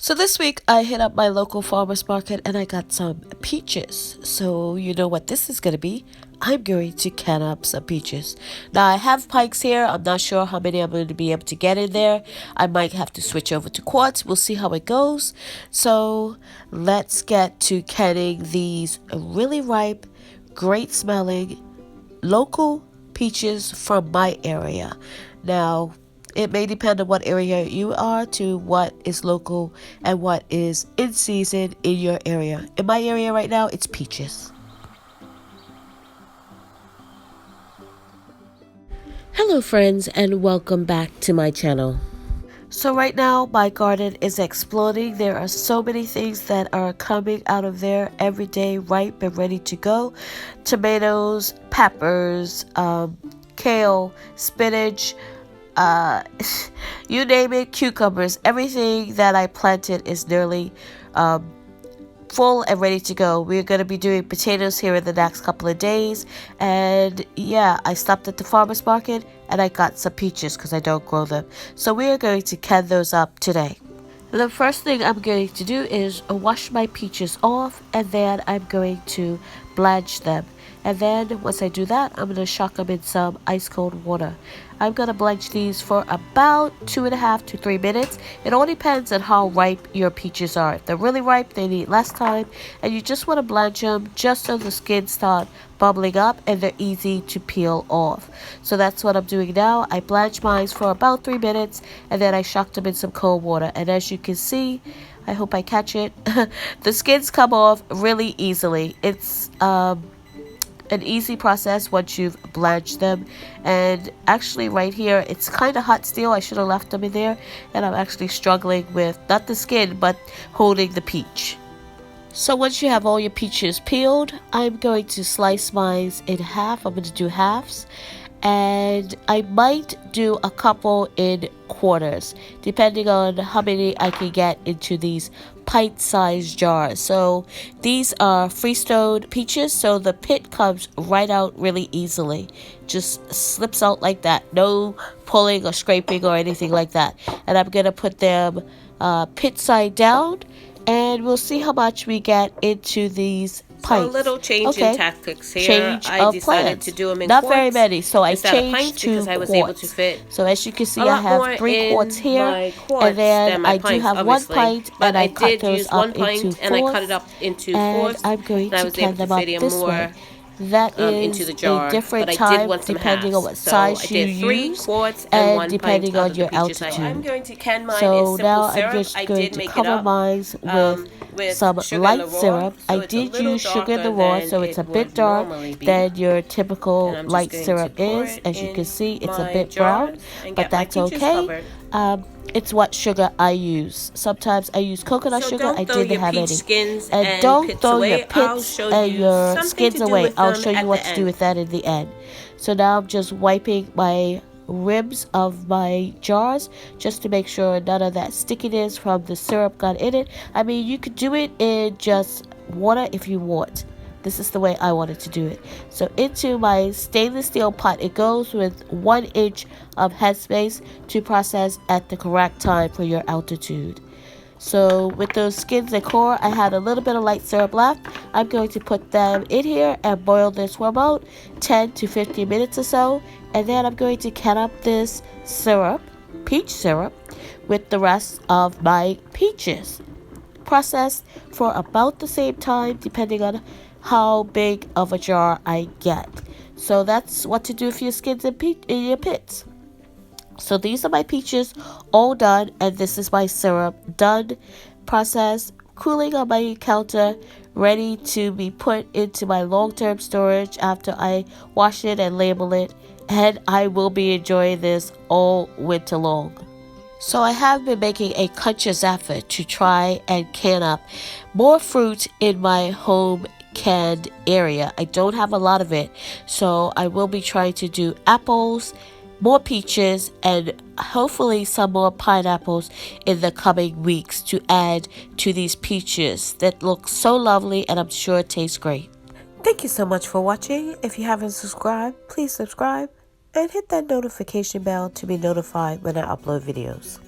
So this week I hit up my local farmer's market and I got some peaches. So you know what this is going to be? I'm going to can up some peaches. Now I have pikes here. I'm not sure how many I'm going to be able to get in there. I might have to switch over to quartz. We'll see how it goes. So let's get to canning these really ripe, great smelling local peaches from my area. Now, it may depend on what area you are to what is local and what is in season in your area. In my area right now, it's peaches. Hello friends and welcome back to my channel. So right now my garden is exploding. There are so many things that are coming out of there every day, ripe and ready to go. Tomatoes, peppers, kale, spinach, uh, you name it, cucumbers. Everything that I planted is nearly full and ready to go. We're going to be doing potatoes here in the next couple of days. And yeah, I stopped at the farmer's market and I got some peaches because I don't grow them. So we are going to can those up today. The first thing I'm going to do is wash my peaches off, and then I'm going to blanch them. And then once I do that, I'm going to shock them in some ice cold water. I'm going to blanch these for about 2.5 to 3 minutes. It all depends on how ripe your peaches are. If they're really ripe, they need less time. And you just want to blanch them just so the skins start bubbling up and they're easy to peel off. So that's what I'm doing now. I blanch mine for about 3 minutes and then I shock them in some cold water. And as you can see, I hope I catch it, the skins come off really easily. It's an easy process once you've blanched them. And actually right here it's kind of hot still. I should have left them in there, and I'm actually struggling with not the skin but holding the peach. So once you have all your peaches peeled, I'm going to slice mine in half. I'm going to do halves, and I might do a couple in quarters depending on how many I can get into these pint-sized jars. So these are freeze-stone peaches, so the pit comes right out really easily, just slips out like that, no pulling or scraping or anything like that. And I'm gonna put them pit side down, and we'll see how much we get into these pints. So a little change in tactics here. Change I of decided plans. to do them in Not quarts very many, so I instead of changed pints to because I was quarts. able to fit So as you can see, a I lot more have 3 in quarts here, my quarts and then than my I do pints, have obviously. 1 pint, But and I I cut did those use up one into pint fourths, and I cut it up into and fourths, I'm going and I to was can able to them up fit in this more way. That into is the jar. a different But I did time want some depending on halves. what So size I you did 3 use quarts and and 1 depending pint out on of the your peaches. I'm altitude. going to can mine in So simple now I'm syrup. just I going did to make it cover up mine with some sugar in light the raw, syrup. so I it's a did little use sugar in the darker raw, than so it's a it bit would dark normally be. than your And typical I'm just light going syrup to pour is. it As you can in see, it's a my bit brown, jars and but get my that's peaches okay. covered. It's what sugar I use. Sometimes I use coconut So sugar. don't I throw didn't your have peach any. skins And and don't pits throw your away. I'll pits show and you your something skins to do away. with I'll them show you at what the to do end. with that in the end. So now I'm just wiping my rims of my jars just to make sure none of that stickiness from the syrup got in it. I mean, you could do it in just water if you want. This is the way I wanted to do it. So into my stainless steel pot, it goes with 1 inch of headspace to process at the correct time for your altitude. So with those skins and core, I had a little bit of light syrup left. I'm going to put them in here and boil this for about 10 to 15 minutes or so. And then I'm going to can up this syrup, peach syrup, with the rest of my peaches. Processed for about the same time depending on how big of a jar I get. So that's what to do for your skins and in your pits. So these are my peaches all done, and this is my syrup done, processed, cooling on my counter, ready to be put into my long-term storage after I wash it and label it, and I will be enjoying this all winter long. So I have been making a conscious effort to try and can up more fruit in my home canned area. I don't have a lot of it, so I will be trying to do apples, more peaches, and hopefully some more pineapples in the coming weeks to add to these peaches that look so lovely and I'm sure taste great. Thank you so much for watching. If you haven't subscribed, please subscribe and hit that notification bell to be notified when I upload videos.